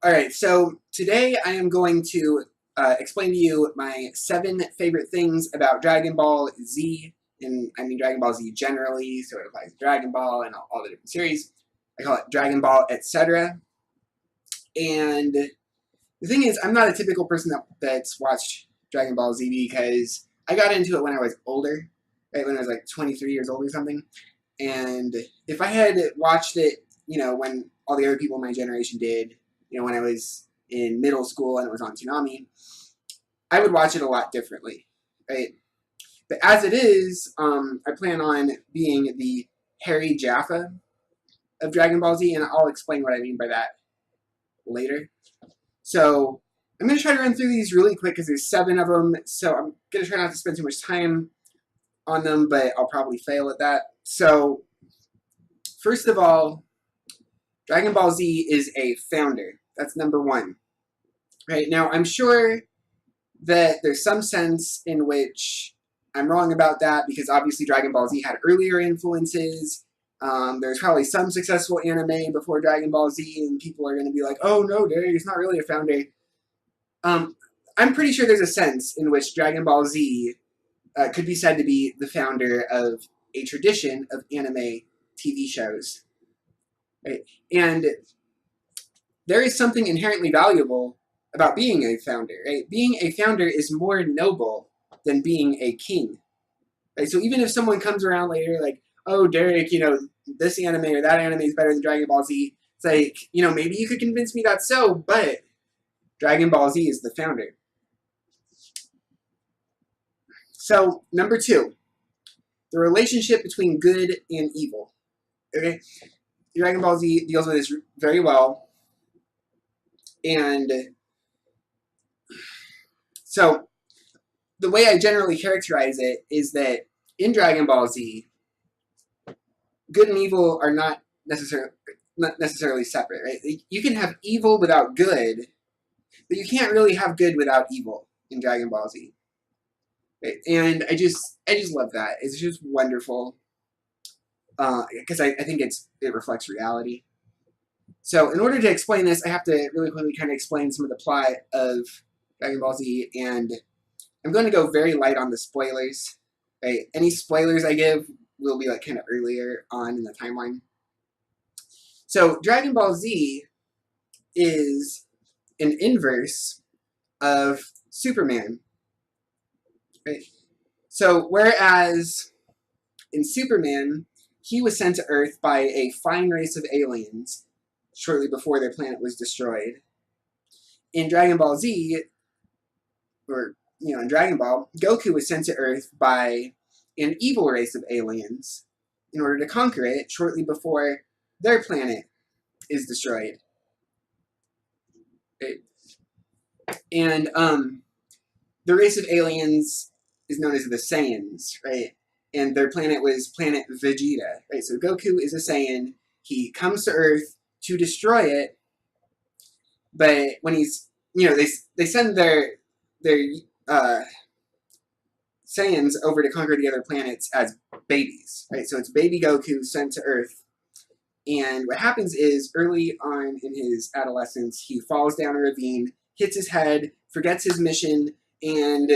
Alright, so today I am going to explain to you my 7 favorite things about Dragon Ball Z, and I mean Dragon Ball Z generally, so it applies to Dragon Ball and all the different series. I call it Dragon Ball, etc. And the thing is, I'm not a typical person that's watched Dragon Ball Z because I got into it when I was older, right, when I was like 23 years old or something. And if I had watched it, when all the other people in my generation did, when I was in middle school and it was on Toonami, I would watch it a lot differently, right? But as it is, I plan on being the Harry Jaffa of Dragon Ball Z, and I'll explain what I mean by that later. So I'm going to try to run through these really quick because there's 7 of them, so I'm going to try not to spend too much time on them, but I'll probably fail at that. So first of all, Dragon Ball Z is a founder. That's number 1. Right, now, I'm sure that there's some sense in which I'm wrong about that because obviously Dragon Ball Z had earlier influences. There's probably some successful anime before Dragon Ball Z, and people are going to be like, oh no, Derek, he's not really a founder. I'm pretty sure there's a sense in which Dragon Ball Z could be said to be the founder of a tradition of anime TV shows. Right? And there is something inherently valuable about being a founder. Right? Being a founder is more noble than being a king. Right? So even if someone comes around later like, oh, Derek, this anime or that anime is better than Dragon Ball Z, it's like, maybe you could convince me that's so, but Dragon Ball Z is the founder. So, number 2, the relationship between good and evil. Okay? Dragon Ball Z deals with this very well. And so, the way I generally characterize it is that in Dragon Ball Z, good and evil are not necessarily separate, right? You can have evil without good, but you can't really have good without evil in Dragon Ball Z. Right? And I just love that. It's just wonderful because I think it reflects reality. So in order to explain this, I have to really quickly kind of explain some of the plot of Dragon Ball Z, and I'm going to go very light on the spoilers. Right? Any spoilers I give will be like kind of earlier on in the timeline. So Dragon Ball Z is an inverse of Superman. Right? So whereas in Superman, he was sent to Earth by a fine race of aliens shortly before their planet was destroyed. In Dragon Ball Z, or in Dragon Ball, Goku was sent to Earth by an evil race of aliens in order to conquer it shortly before their planet is destroyed. Right? And the race of aliens is known as the Saiyans, right? And their planet was planet Vegeta, right? So Goku is a Saiyan. He comes to Earth to destroy it, but when he's, they send their Saiyans over to conquer the other planets as babies, right? So it's baby Goku sent to Earth. And what happens is, early on in his adolescence, he falls down a ravine, hits his head, forgets his mission, and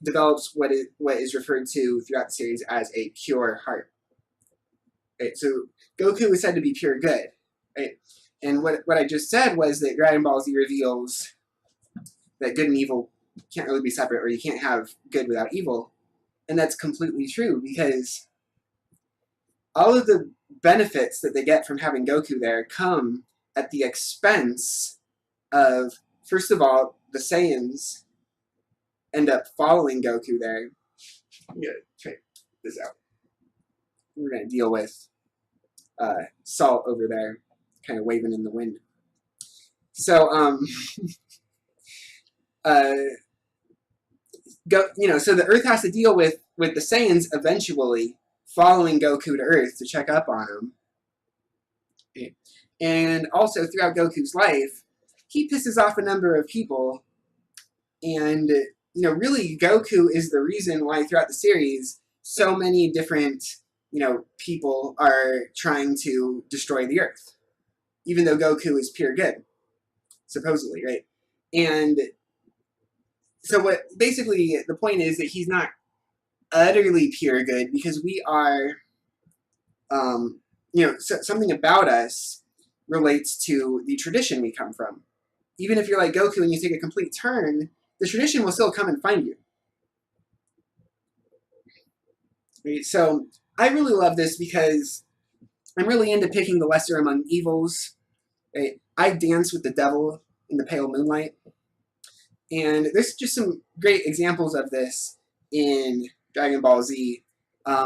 develops what is referred to throughout the series as a pure heart. Right? So Goku is said to be pure good. Right? And what I just said was that Dragon Ball Z reveals that good and evil can't really be separate, or you can't have good without evil. And that's completely true, because all of the benefits that they get from having Goku there come at the expense of, first of all, the Saiyans end up following Goku there. I'm going to check this out. We're going to deal with Salt over there, kind of waving in the wind. So, so the Earth has to deal with the Saiyans eventually following Goku to Earth to check up on him. Okay. And also, throughout Goku's life, he pisses off a number of people, and really, Goku is the reason why throughout the series, so many different, people are trying to destroy the Earth, even though Goku is pure good. supposedly, right? And so what basically the point is that he's not utterly pure good because we are, something about us relates to the tradition we come from. Even if you're like Goku and you take a complete turn, the tradition will still come and find you. Right? So I really love this because I'm really into picking the lesser among evils. Right? I dance with the devil in the pale moonlight. And there's just some great examples of this in Dragon Ball Z.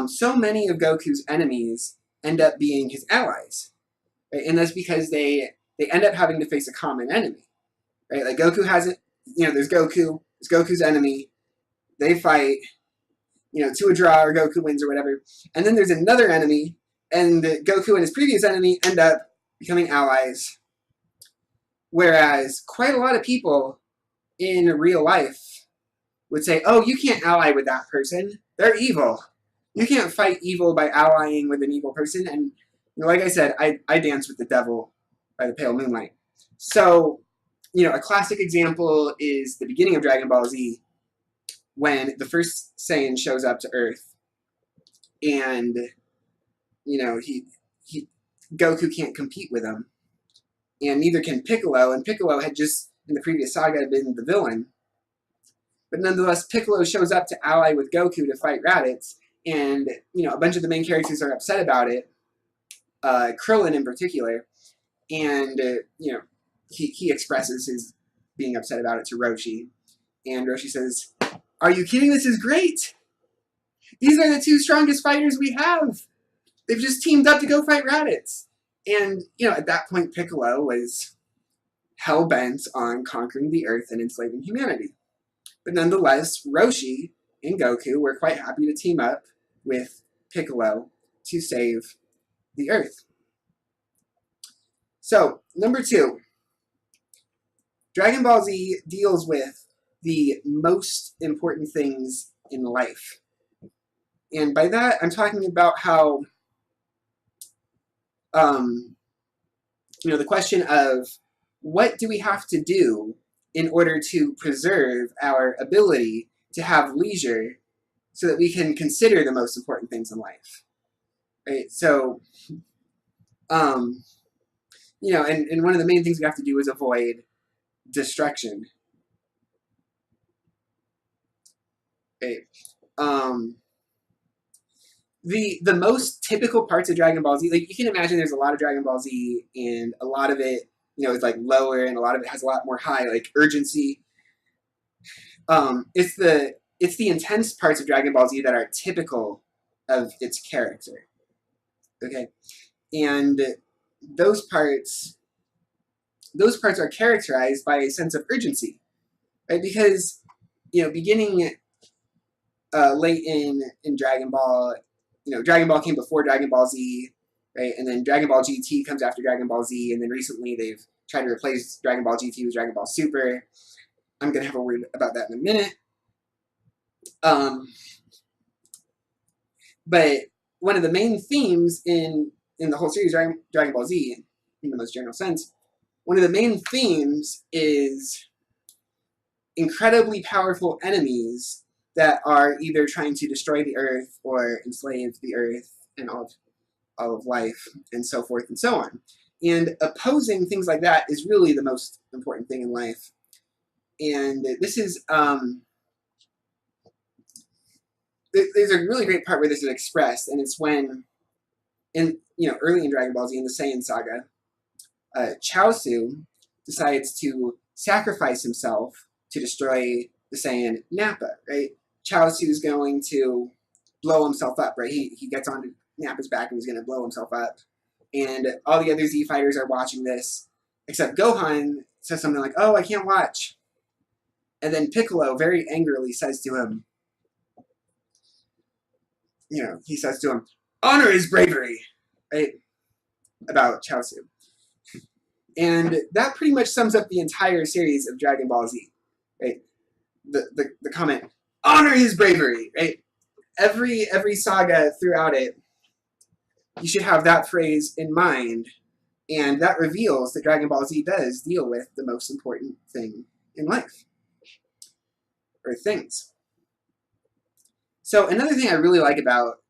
So many of Goku's enemies end up being his allies. Right? And that's because they end up having to face a common enemy. Right? Like Goku hasn't, there's Goku's enemy. They fight, to a draw or Goku wins or whatever. And then there's another enemy, and Goku and his previous enemy end up becoming allies. Whereas quite a lot of people in real life would say, oh, you can't ally with that person. They're evil. You can't fight evil by allying with an evil person. And like I said, I dance with the devil by the pale moonlight. So, a classic example is the beginning of Dragon Ball Z when the first Saiyan shows up to Earth and, Goku can't compete with him. And neither can Piccolo. And Piccolo had just, in the previous saga, been the villain. But nonetheless, Piccolo shows up to ally with Goku to fight Raditz. And, a bunch of the main characters are upset about it. Krillin in particular. And, he expresses his being upset about it to Roshi. And Roshi says, are you kidding? This is great. These are the two strongest fighters we have. They've just teamed up to go fight Raditz. And, at that point, Piccolo was hell-bent on conquering the Earth and enslaving humanity. But nonetheless, Roshi and Goku were quite happy to team up with Piccolo to save the Earth. So, number 2. Dragon Ball Z deals with the most important things in life. And by that, I'm talking about how, the question of what do we have to do in order to preserve our ability to have leisure so that we can consider the most important things in life. Right? So, and one of the main things we have to do is avoid destruction. Okay. The most typical parts of Dragon Ball Z, like you can imagine there's a lot of Dragon Ball Z and a lot of it, is like lower and a lot of it has a lot more high, like urgency. It's the intense parts of Dragon Ball Z that are typical of its character. Okay? And those parts are characterized by a sense of urgency. Right? Because, beginning late in Dragon Ball, Dragon Ball came before Dragon Ball Z, right? And then Dragon Ball GT comes after Dragon Ball Z, and then recently they've tried to replace Dragon Ball GT with Dragon Ball Super. I'm going to have a word about that in a minute. But one of the main themes in the whole series, Dragon Ball Z, in the most general sense, one of the main themes is incredibly powerful enemies that are either trying to destroy the Earth or enslave the Earth and all of life and so forth and so on. And opposing things like that is really the most important thing in life. And this is, there's a really great part where this is expressed, and it's when, early in Dragon Ball Z, in the Saiyan saga, Chaozu decides to sacrifice himself to destroy the Saiyan Nappa, right? Chaozu's going to blow himself up, right? He gets onto Nappa's back and he's going to blow himself up. And all the other Z fighters are watching this, except Gohan says something like, oh, I can't watch. And then Piccolo very angrily says to him, he says to him, honor his bravery, right? About Chaozu. And that pretty much sums up the entire series of Dragon Ball Z, right? The comment, honor his bravery, right? Every saga throughout it, you should have that phrase in mind And that reveals that Dragon Ball Z does deal with the most important thing in life, or things. So another thing I really like about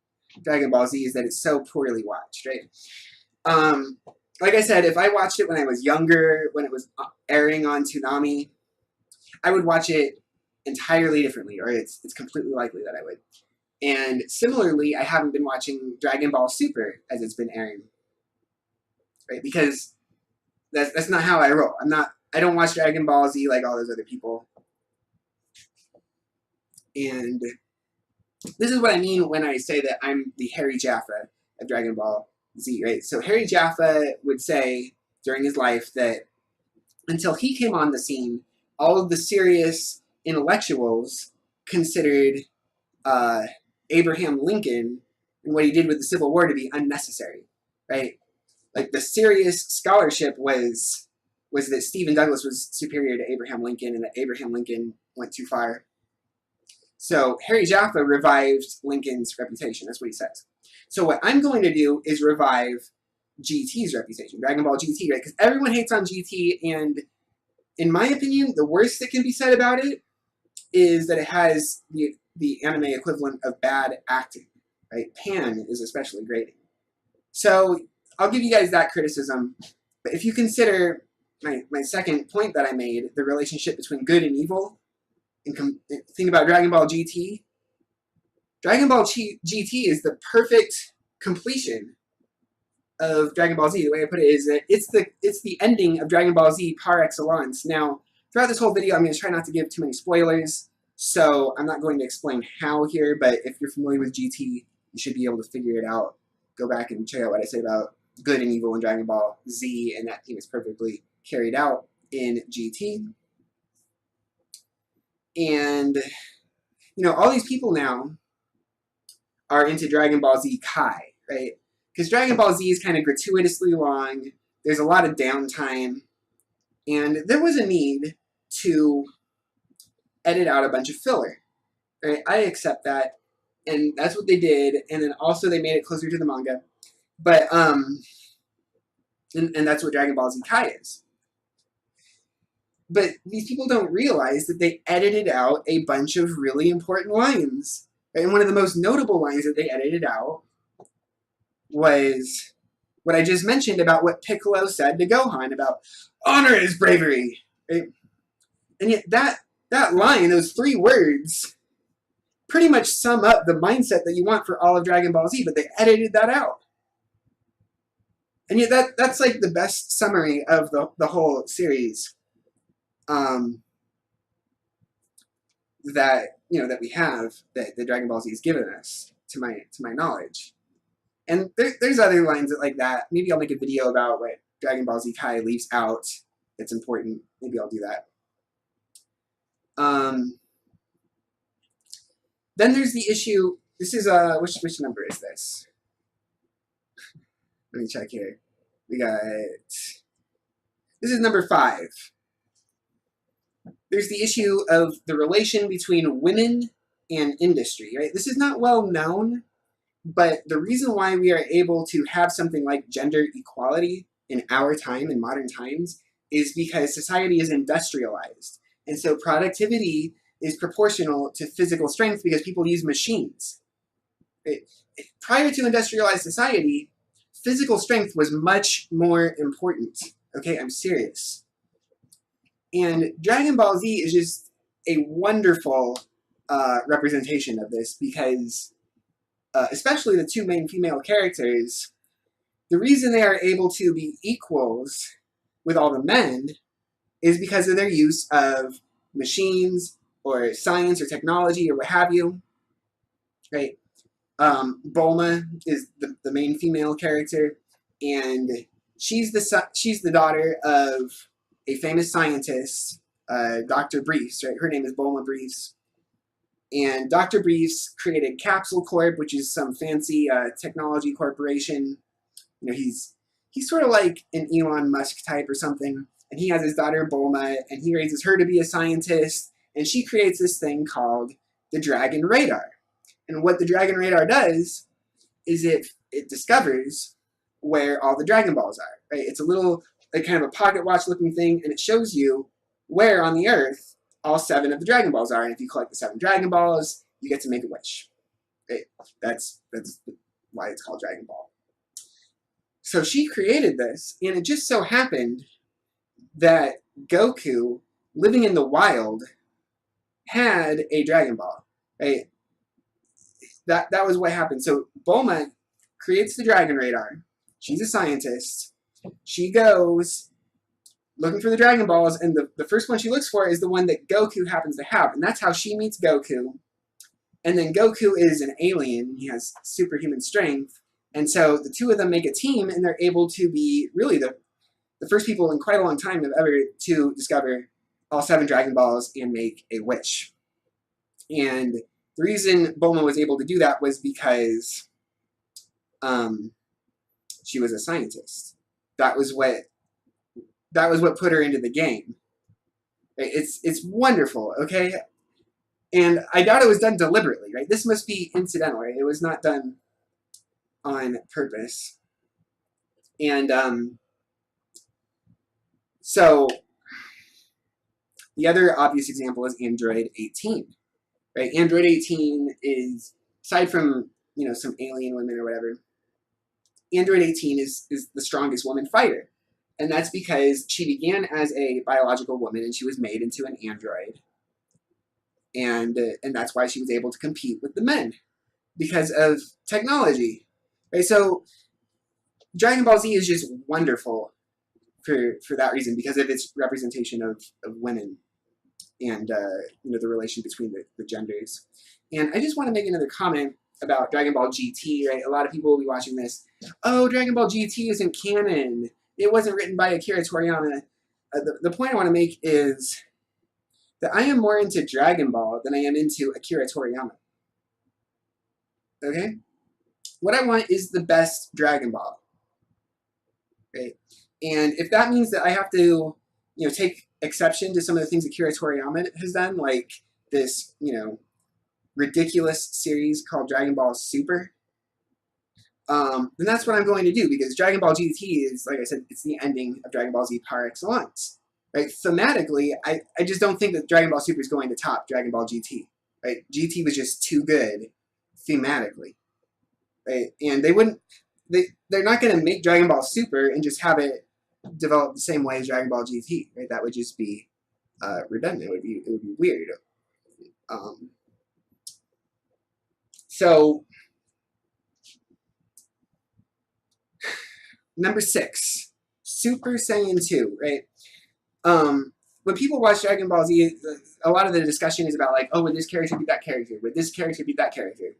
Dragon Ball Z is that it's so poorly watched, right? Like I said, if I watched it when I was younger, when it was airing on Toonami, I would watch it entirely differently, or it's completely likely that I would. And similarly, I haven't been watching Dragon Ball Super as it's been airing, right? Because that's not how I roll. I don't watch Dragon Ball Z like all those other people. And this is what I mean when I say that I'm the Harry Jaffa of Dragon Ball Z, right? So Harry Jaffa would say during his life that until he came on the scene, all of the serious intellectuals considered Abraham Lincoln and what he did with the Civil War to be unnecessary, right? Like the serious scholarship was that Stephen Douglas was superior to Abraham Lincoln and that Abraham Lincoln went too far. So Harry Jaffa revived Lincoln's reputation. That's what he says. So what I'm going to do is revive GT's reputation, Dragon Ball GT, right? Because everyone hates on GT, and in my opinion, the worst that can be said about it is that it has the anime equivalent of bad acting, right? Pan is especially grating. So I'll give you guys that criticism. But if you consider my second point that I made, the relationship between good and evil, and think about Dragon Ball GT, Dragon Ball GT is the perfect completion of Dragon Ball Z. The way I put it is that it's the ending of Dragon Ball Z par excellence. Now, throughout this whole video, I'm going to try not to give too many spoilers, so I'm not going to explain how here, but if you're familiar with GT, you should be able to figure it out. Go back and check out what I say about good and evil in Dragon Ball Z, and that theme is perfectly carried out in GT. And, you know, all these people now are into Dragon Ball Z Kai, right? Because Dragon Ball Z is kind of gratuitously long, there's a lot of downtime, and there was a need to edit out a bunch of filler, right? I accept that, and that's what they did, and then also they made it closer to the manga, but, and that's what Dragon Ball Z Kai is. But these people don't realize that they edited out a bunch of really important lines. And one of the most notable lines that they edited out was what I just mentioned about what Piccolo said to Gohan about honor is bravery. Right? And yet that line, those 3 words, pretty much sum up the mindset that you want for all of Dragon Ball Z, but they edited that out. And yet that's like the best summary of the whole series. That that we have, that the Dragon Ball Z has given us, to my knowledge. And there's other lines like that. Maybe I'll make a video about what Dragon Ball Z Kai leaves out that's important. Maybe I'll do that. Then there's the issue. This is which number is this? Let me check here. We got, this is number 5. There's the issue of the relation between women and industry, right? This is not well known, but the reason why we are able to have something like gender equality in our time, in modern times, is because society is industrialized. And so productivity is proportional to physical strength because people use machines. Right? Prior to industrialized society, physical strength was much more important. Okay, I'm serious. And Dragon Ball Z is just a wonderful representation of this because, especially the 2 main female characters, the reason they are able to be equals with all the men is because of their use of machines or science or technology or what have you. Right? Bulma is the main female character, and she's the daughter of a famous scientist, Dr. Briefs, right? Her name is Bulma Briefs. And Dr. Briefs created Capsule Corp, which is some fancy technology corporation. You know, he's sort of like an Elon Musk type or something. And he has his daughter Bulma, and he raises her to be a scientist. And she creates this thing called the Dragon Radar. And what the Dragon Radar does is it discovers where all the Dragon Balls are. right? It's a little, like, kind of a pocket watch looking thing, and it shows you where on the Earth all 7 of the Dragon Balls are. And if you collect the 7 Dragon Balls, you get to make a wish. Right? That's why it's called Dragon Ball. So she created this, and it just so happened that Goku, living in the wild, had a Dragon Ball. Right? That was what happened. So Bulma creates the Dragon Radar. She's a scientist. She goes looking for the Dragon Balls, and the first one she looks for is the one that Goku happens to have. And that's how she meets Goku. And then Goku is an alien. He has superhuman strength. And so the two of them make a team, and they're able to be really the first people in quite a long time ever to discover all 7 Dragon Balls and make a wish. And the reason Bulma was able to do that was because she was a scientist. That was what put her into the game. It's wonderful, okay? And I doubt it was done deliberately, right? This must be incidental, right? It was not done on purpose. And so the other obvious example is Android 18, right? Android 18 is, aside from, you know, some alien women or whatever, Android 18 is the strongest woman fighter. And that's because she began as a biological woman and she was made into an android. And that's why she was able to compete with the men, because of technology. Right? So Dragon Ball Z is just wonderful for that reason, because of its representation of women and you know, the relation between the genders. And I just want to make another comment about Dragon Ball GT, right? A lot of people will be watching this. Oh, Dragon Ball GT isn't canon. It wasn't written by Akira Toriyama. The point I want to make is that I am more into Dragon Ball than I am into Akira Toriyama. Okay? What I want is the best Dragon Ball. Right? And if that means that I have to, you know, take exception to some of the things Akira Toriyama has done, like this, you know, ridiculous series called Dragon Ball Super, then that's what I'm going to do, because Dragon Ball GT is, like I said, it's the ending of Dragon Ball Z par excellence. Right? Thematically, I just don't think that Dragon Ball Super is going to top Dragon Ball GT. Right? GT was just too good thematically. Right? And they're not going to make Dragon Ball Super and just have it develop the same way as Dragon Ball GT. Right? That would just be redundant. It would be weird. So number 6, Super Saiyan 2, right? When people watch Dragon Ball Z, a lot of the discussion is about, like, oh, would this character beat that character? Would this character beat that character?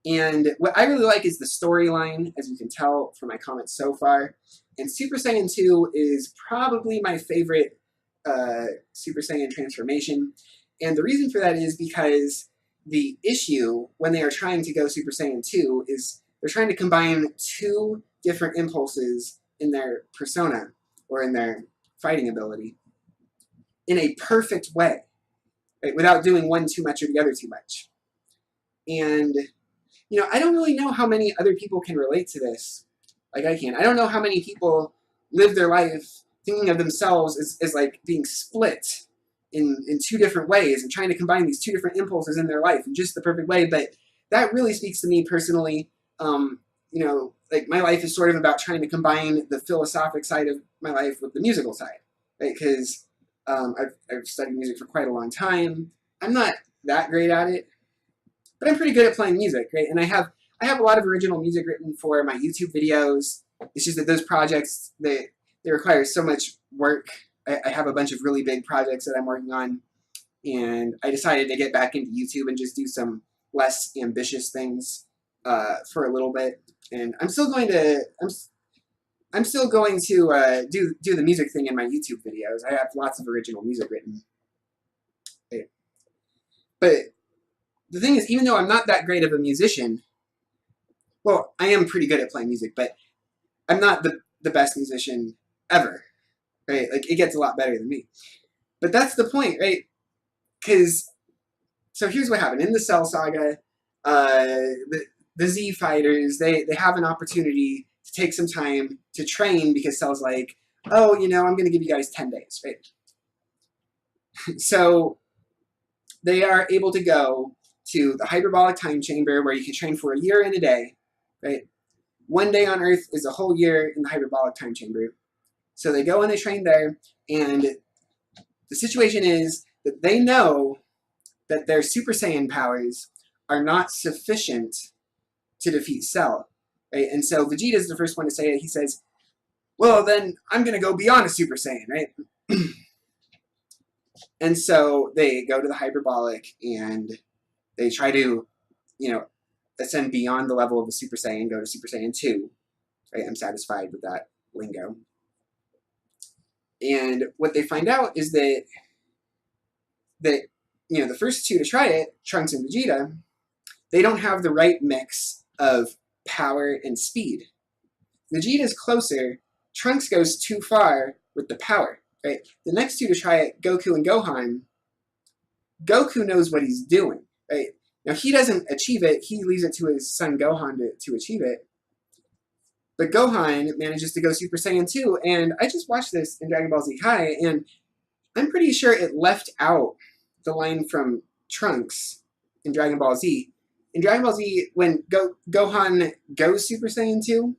And what I really like is the storyline, as you can tell from my comments so far. And Super Saiyan 2 is probably my favorite Super Saiyan transformation. And the reason for that is because the issue when they are trying to go Super Saiyan 2 is they're trying to combine 2 different impulses in their persona, or in their fighting ability, in a perfect way, right? Without doing one too much or the other too much. And, you know, I don't really know how many other people can relate to this like I can. I don't know how many people live their life thinking of themselves as like being split in 2 different ways and trying to combine these 2 different impulses in their life in just the perfect way. But that really speaks to me personally. You know, like, my life is sort of about trying to combine the philosophic side of my life with the musical side, right? Because I've studied music for quite a long time. I'm not that great at it, but I'm pretty good at playing music, right? And I have a lot of original music written for my YouTube videos. It's just that those projects, they require so much work. I have a bunch of really big projects that I'm working on, and I decided to get back into YouTube and just do some less ambitious things for a little bit. And I'm still going to do the music thing in my YouTube videos. I have lots of original music written. But the thing is, even though I'm not that great of a musician, well, I am pretty good at playing music, but I'm not the best musician ever, right? Like, it gets a lot better than me. But that's the point, right? So here's what happened. In the Cell Saga, the Z fighters, they have an opportunity to take some time to train because Cell's like, oh, you know, I'm going to give you guys 10 days, right? So they are able to go to the hyperbolic time chamber where you can train for a year and a day, right? 1 day on Earth is a whole year in the hyperbolic time chamber. So they go and they train there, and the situation is that they know that their Super Saiyan powers are not sufficient to defeat Cell, right? And so Vegeta's the first one to say it. He says, well, then I'm going to go beyond a Super Saiyan, right? And so they go to the hyperbolic and they try to, you know, ascend beyond the level of a Super Saiyan, go to Super Saiyan 2. Right? I'm satisfied with that lingo. And what they find out is that you know, the first two to try it, Trunks and Vegeta, they don't have the right mix of power and speed. Vegeta's closer. Trunks goes too far with the power. Right? The next two to try it, Goku and Gohan, Goku knows what he's doing. Right? Now, he doesn't achieve it. He leaves it to his son Gohan to achieve it. But Gohan manages to go Super Saiyan 2, and I just watched this in Dragon Ball Z Kai, and I'm pretty sure it left out the line from Trunks in Dragon Ball Z. In Dragon Ball Z, when Gohan goes Super Saiyan 2,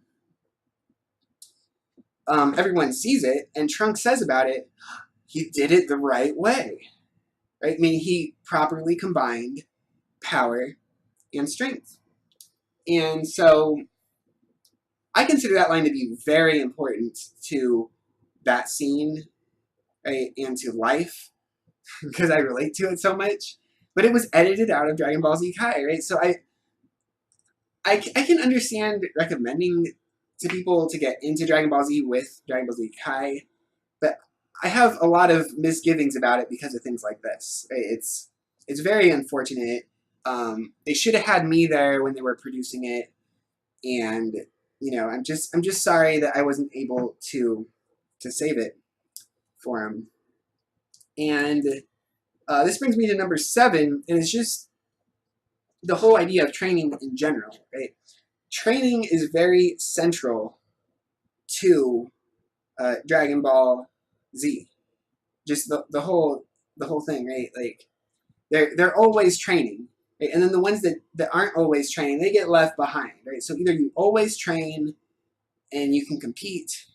everyone sees it, and Trunks says about it, he did it the right way. Right? I mean, he properly combined power and strength. And so I consider that line to be very important to that scene, right, and to life, because I relate to it so much. But it was edited out of Dragon Ball Z Kai, right? So I can understand recommending to people to get into Dragon Ball Z with Dragon Ball Z Kai, but I have a lot of misgivings about it because of things like this. Right? It's very unfortunate. They should have had me there when they were producing it, and you know, I'm just sorry that I wasn't able to save it for him. And this brings me to number 7, and it's just the whole idea of training in general, right? Training is very central to Dragon Ball Z. Just the whole thing, right? Like they're always training, right? And then the ones that aren't always training, they get left behind, right? So either you always train and you can compete,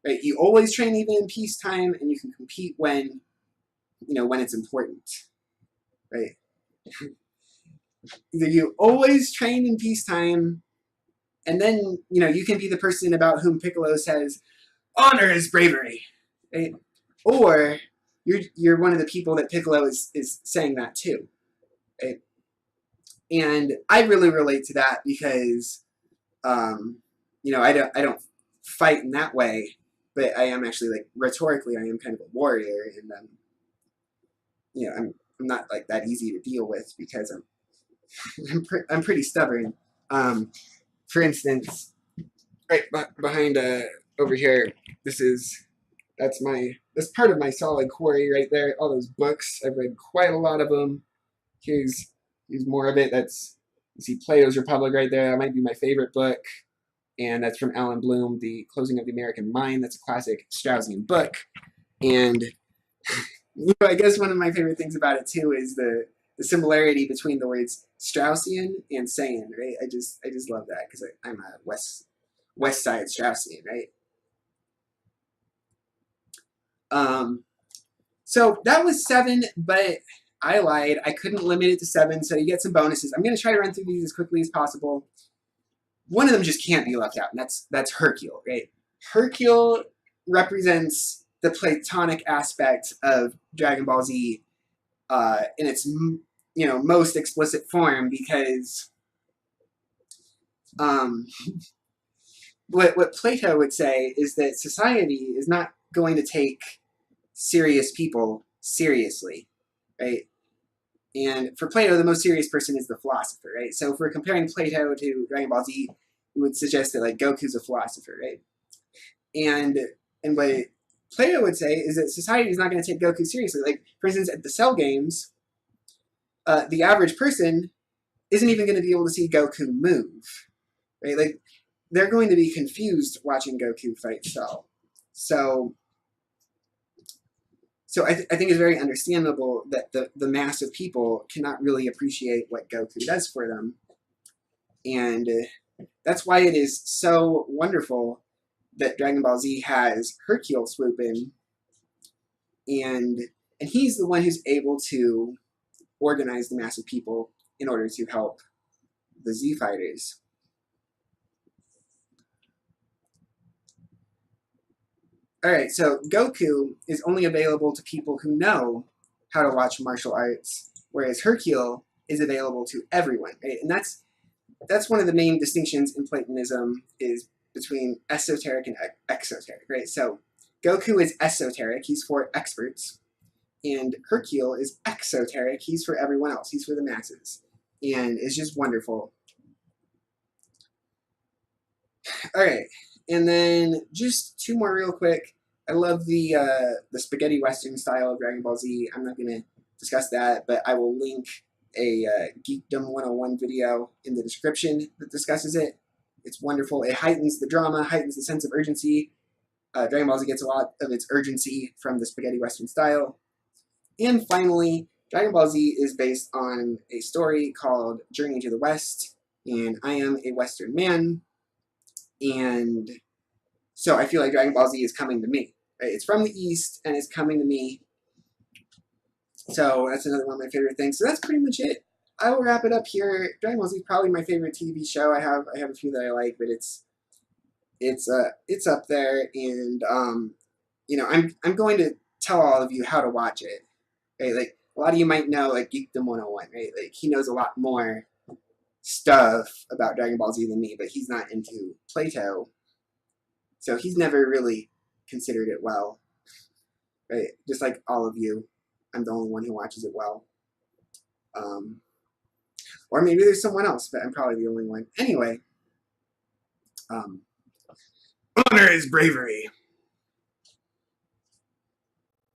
right? You always train even in peacetime, and you can compete when, you know, when it's important, right? Either you always train in peacetime, and then, you know, you can be the person about whom Piccolo says, honor is bravery, right? Or you're one of the people that Piccolo is saying that to, right? And I really relate to that because, you know, I don't fight in that way, but I am actually, like, rhetorically, I am kind of a warrior, and you know, I'm not like that easy to deal with because I'm pretty stubborn. For instance, right behind over here, that's part of my solid quarry right there. All those books, I've read quite a lot of them. Here's more of it. You see Plato's Republic right there. That might be my favorite book, and that's from Alan Bloom, The Closing of the American Mind. That's a classic Straussian book, and you know, I guess one of my favorite things about it too is the similarity between the words Straussian and Saiyan, right? I just love that because I'm a West Side Straussian, right? So that was 7, but I lied. I couldn't limit it to 7, so you get some bonuses. I'm going to try to run through these as quickly as possible. One of them just can't be left out, and that's Hercule, right? Hercule represents the Platonic aspect of Dragon Ball Z in its, you know, most explicit form, because what Plato would say is that society is not going to take serious people seriously, right? And for Plato, the most serious person is the philosopher, right? So if we're comparing Plato to Dragon Ball Z, we would suggest that, like, Goku's a philosopher, right? And what Plato would say is that society is not going to take Goku seriously. Like, for instance, at the Cell games, the average person isn't even going to be able to see Goku move, right? Like, they're going to be confused watching Goku fight Cell. So I think it's very understandable that the mass of people cannot really appreciate what Goku does for them. And that's why it is so wonderful that Dragon Ball Z has Hercule swoop in, and he's the one who's able to organize the mass of people in order to help the Z fighters. Alright, so Goku is only available to people who know how to watch martial arts, whereas Hercule is available to everyone, right? And that's one of the main distinctions in Platonism is between esoteric and exoteric, right? So Goku is esoteric, he's for experts, and Hercule is exoteric, he's for everyone else, he's for the masses. And it's just wonderful. Alright, and then just two more real quick. I love the spaghetti western style of Dragon Ball Z. I'm not going to discuss that, but I will link a Geekdom 101 video in the description that discusses it. It's wonderful. It heightens the drama, heightens the sense of urgency. Dragon Ball Z gets a lot of its urgency from the spaghetti western style. And finally, Dragon Ball Z is based on a story called Journey to the West, and I am a Western man, and so I feel like Dragon Ball Z is coming to me. Right? It's from the East, and it's coming to me. So that's another one of my favorite things. So that's pretty much it. I will wrap it up here. Dragon Ball Z is probably my favorite TV show. I have a few that I like, but it's up there, and you know, I'm going to tell all of you how to watch it. Right? Like a lot of you might know like Geekdom 101, right? Like he knows a lot more stuff about Dragon Ball Z than me, but he's not into Plato. So he's never really considered it well, right? Just like all of you, I'm the only one who watches it well. Or maybe there's someone else, but I'm probably the only one. Anyway, honor is bravery.